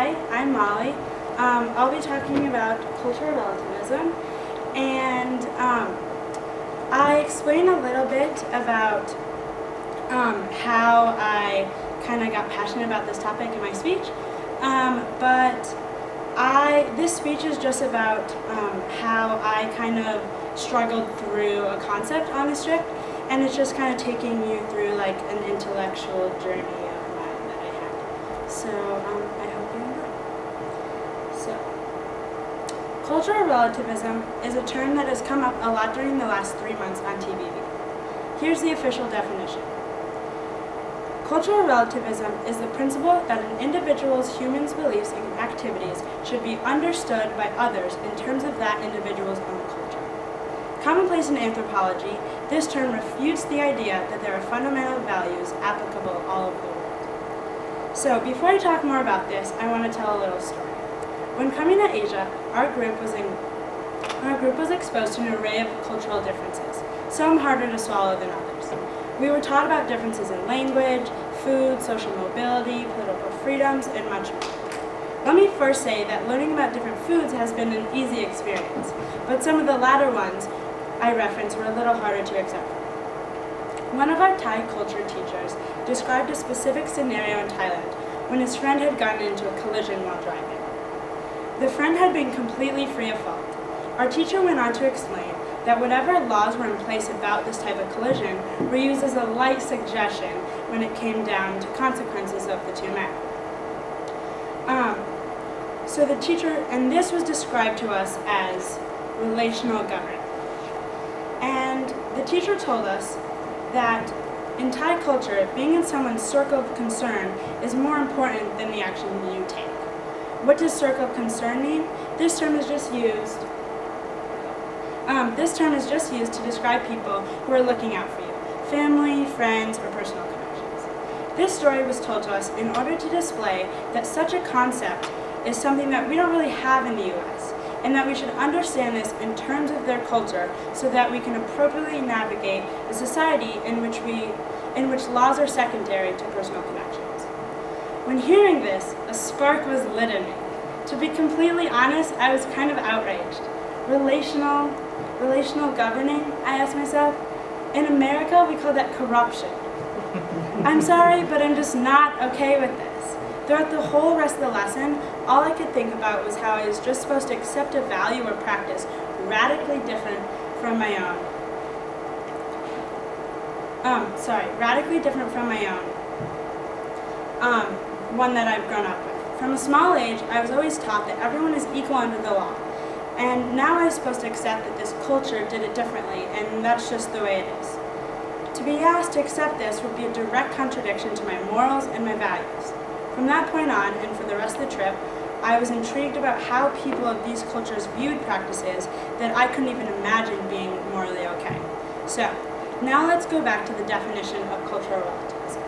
Hi, I'm Molly. I'll be talking about cultural relativism, and I explain a little bit about how I kind of got passionate about this topic in my speech, this speech is just about how I kind of struggled through a concept on this trip, and it's just kind of taking you through like an intellectual journey of mine that I had. So I hope you enjoy. So, cultural relativism is a term that has come up a lot during the last 3 months on TV. Here's the official definition. Cultural relativism is the principle that an individual's human's beliefs and activities should be understood by others in terms of that individual's own culture. Commonplace in anthropology, this term refutes the idea that there are fundamental values applicable all over the world. So, before I talk more about this, I want to tell a little story. When coming to Asia, our group was exposed to an array of cultural differences, some harder to swallow than others. We were taught about differences in language, food, social mobility, political freedoms, and much more. Let me first say that learning about different foods has been an easy experience, but some of the latter ones I referenced were a little harder to accept. One of our Thai culture teachers described a specific scenario in Thailand when his friend had gotten into a collision while driving. The friend had been completely free of fault. Our teacher went on to explain that whatever laws were in place about this type of collision were used as a light suggestion when it came down to consequences of the two men. So the teacher, and this was described to us as relational guard. And the teacher told us that in Thai culture, being in someone's circle of concern is more important than the action you take. What does circle of concern mean? This term is just used to describe people who are looking out for you, family, friends, or personal connections. This story was told to us in order to display that such a concept is something that we don't really have in the U.S., and that we should understand this in terms of their culture so that we can appropriately navigate a society in which laws are secondary to personal connections. When hearing this, a spark was lit in me. To be completely honest, I was kind of outraged. Relational governing, I asked myself. In America, we call that corruption. I'm sorry, but I'm just not okay with this. Throughout the whole rest of the lesson, all I could think about was how I was just supposed to accept a value or practice radically different from my own. One that I've grown up with. From a small age, I was always taught that everyone is equal under the law. And now I was supposed to accept that this culture did it differently, and that's just the way it is. To be asked to accept this would be a direct contradiction to my morals and my values. From that point on, and for the rest of the trip, I was intrigued about how people of these cultures viewed practices that I couldn't even imagine being morally okay. So, now let's go back to the definition of cultural relativism.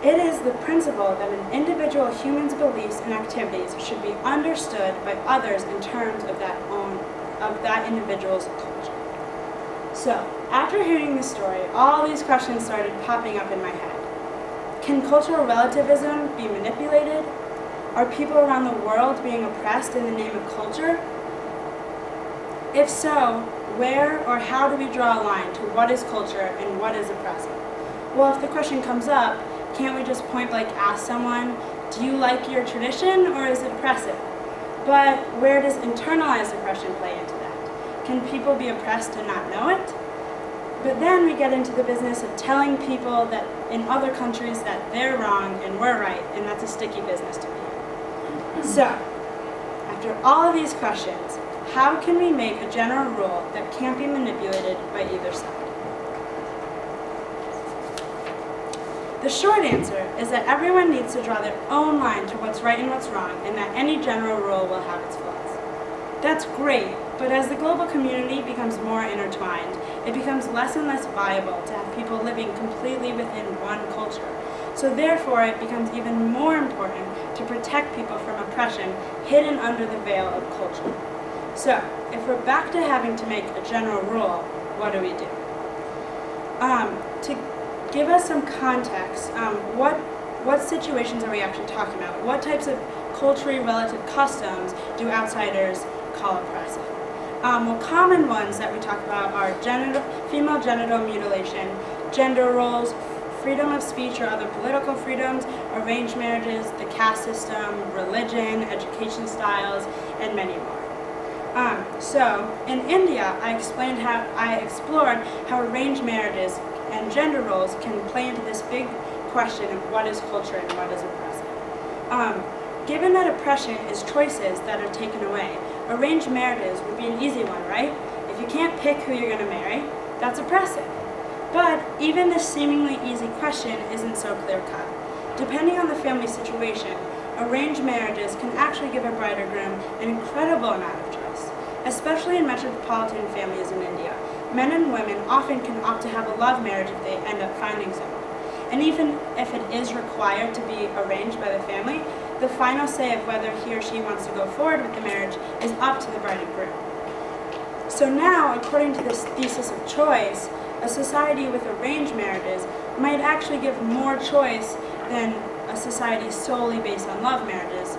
It is the principle that an individual human's beliefs and activities should be understood by others in terms of that individual's culture. So, after hearing this story, all these questions started popping up in my head. Can cultural relativism be manipulated? Are people around the world being oppressed in the name of culture? If so, where or how do we draw a line to what is culture and what is oppressive? Well, if the question comes up, can't we just point blank ask someone, do you like your tradition or is it oppressive? But where does internalized oppression play into that? Can people be oppressed and not know it? But then we get into the business of telling people that in other countries that they're wrong and we're right, and that's a sticky business to be in. So, after all of these questions, how can we make a general rule that can't be manipulated by either side? The short answer is that everyone needs to draw their own line to what's right and what's wrong, and that any general rule will have its flaws. That's great, but as the global community becomes more intertwined, it becomes less and less viable to have people living completely within one culture. So therefore, it becomes even more important to protect people from oppression hidden under the veil of culture. So, if we're back to having to make a general rule, what do we do? To give us some context, what what situations are we actually talking about? What types of culturally relative customs do outsiders call oppressive? Well, common ones that we talk about are female genital mutilation, gender roles, freedom of speech or other political freedoms, arranged marriages, the caste system, religion, education styles, and many more. So in India, I explored how arranged marriages and gender roles can play into this big question of what is culture and what is oppressive. Given that oppression is choices that are taken away, arranged marriages would be an easy one, right? If you can't pick who you're going to marry, that's oppressive. But even this seemingly easy question isn't so clear-cut. Depending on the family situation, arranged marriages can actually give a bride or groom an incredible amount of choice, especially in metropolitan families in India. Men and women often can opt to have a love marriage if they end up finding someone. And even if it is required to be arranged by the family, the final say of whether he or she wants to go forward with the marriage is up to the bride and groom. So now, according to this thesis of choice, a society with arranged marriages might actually give more choice than a society solely based on love marriages,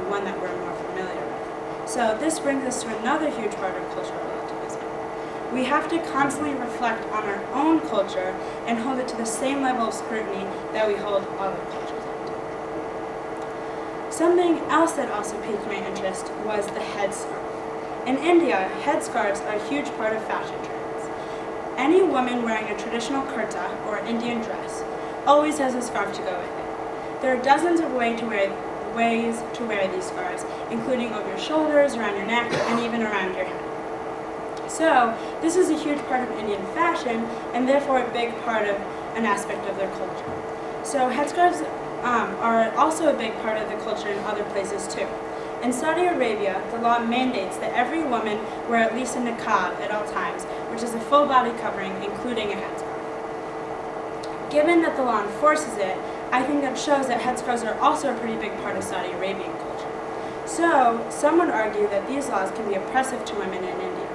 one that we're more familiar with. So this brings us to another huge part of cultural relativism. We have to constantly reflect on our own culture and hold it to the same level of scrutiny that we hold other cultures up to. Something else that also piqued my interest was the headscarf. In India, headscarves are a huge part of fashion trends. Any woman wearing a traditional kurta or Indian dress always has a scarf to go with it. There are dozens of ways to wear these scarves, including over your shoulders, around your neck, and even around your head. So this is a huge part of Indian fashion, and therefore a big part of an aspect of their culture. So headscarves are also a big part of the culture in other places too. In Saudi Arabia, the law mandates that every woman wear at least a niqab at all times, which is a full body covering, including a headscarf. Given that the law enforces it, I think that shows that headscarves are also a pretty big part of Saudi Arabian culture. So, some would argue that these laws can be oppressive to women in India.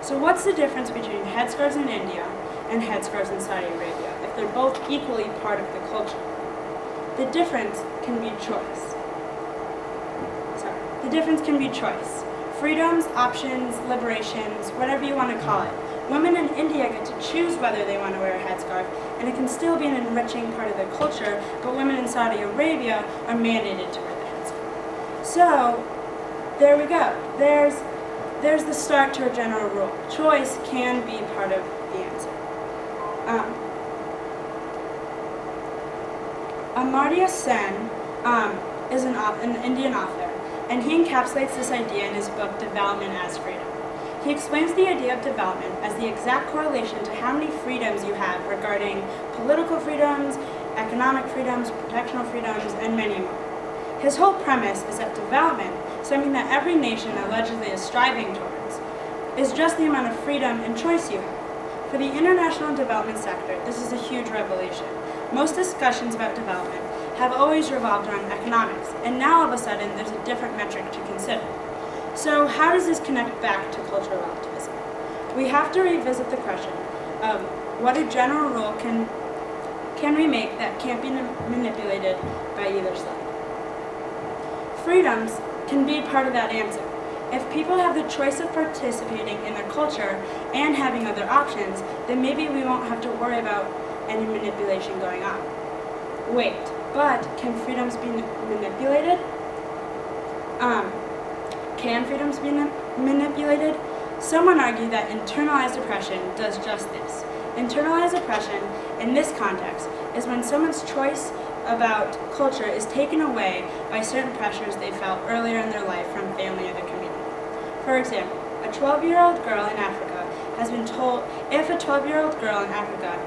So what's the difference between headscarves in India and headscarves in Saudi Arabia, if they're both equally part of the culture? The difference can be choice. The difference can be choice. Freedoms, options, liberations, whatever you want to call it. Women in India get to choose whether they want to wear a headscarf, and it can still be an enriching part of their culture, but women in Saudi Arabia are mandated to wear the headscarf. So, there we go. There's the start to a general rule. Choice can be part of the answer. Amartya Sen is an Indian author, and he encapsulates this idea in his book, Development as Freedom. He explains the idea of development as the exact correlation to how many freedoms you have regarding political freedoms, economic freedoms, protectional freedoms, and many more. His whole premise is that development, something that every nation allegedly is striving towards, is just the amount of freedom and choice you have. For the international development sector, this is a huge revelation. Most discussions about development have always revolved around economics, and now all of a sudden there's a different metric to consider. So how does this connect back to cultural relativism? We have to revisit the question of what a general rule can we make that can't be manipulated by either side. Freedoms can be part of that answer. If people have the choice of participating in their culture and having other options, then maybe we won't have to worry about any manipulation going on. Wait, but can freedoms be manipulated? Can freedoms be manipulated? Someone argued that internalized oppression does just this. Internalized oppression, in this context, is when someone's choice about culture is taken away by certain pressures they felt earlier in their life from family or the community. For example, a 12-year-old girl in Africa has been told, if a 12-year-old girl in Africa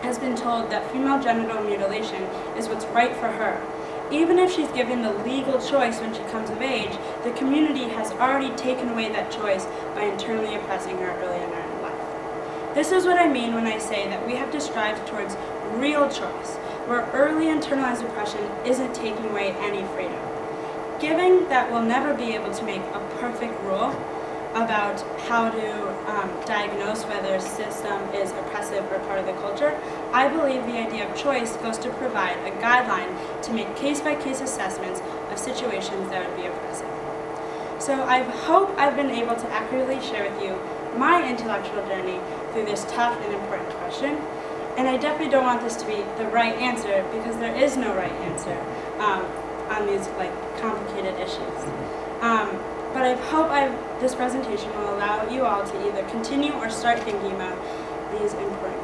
has been told that female genital mutilation is what's right for her, even if she's given the legal choice when she comes of age, the community has already taken away that choice by internally oppressing her early in her life. This is what I mean when I say that we have to strive towards real choice, where early internalized oppression isn't taking away any freedom. Given that we'll never be able to make a perfect rule, about how to diagnose whether a system is oppressive or part of the culture, I believe the idea of choice goes to provide a guideline to make case-by-case assessments of situations that would be oppressive. So I hope I've been able to accurately share with you my intellectual journey through this tough and important question. And I definitely don't want this to be the right answer, because there is no right answer on these complicated issues. But I hope this presentation will allow you all to either continue or start thinking about these important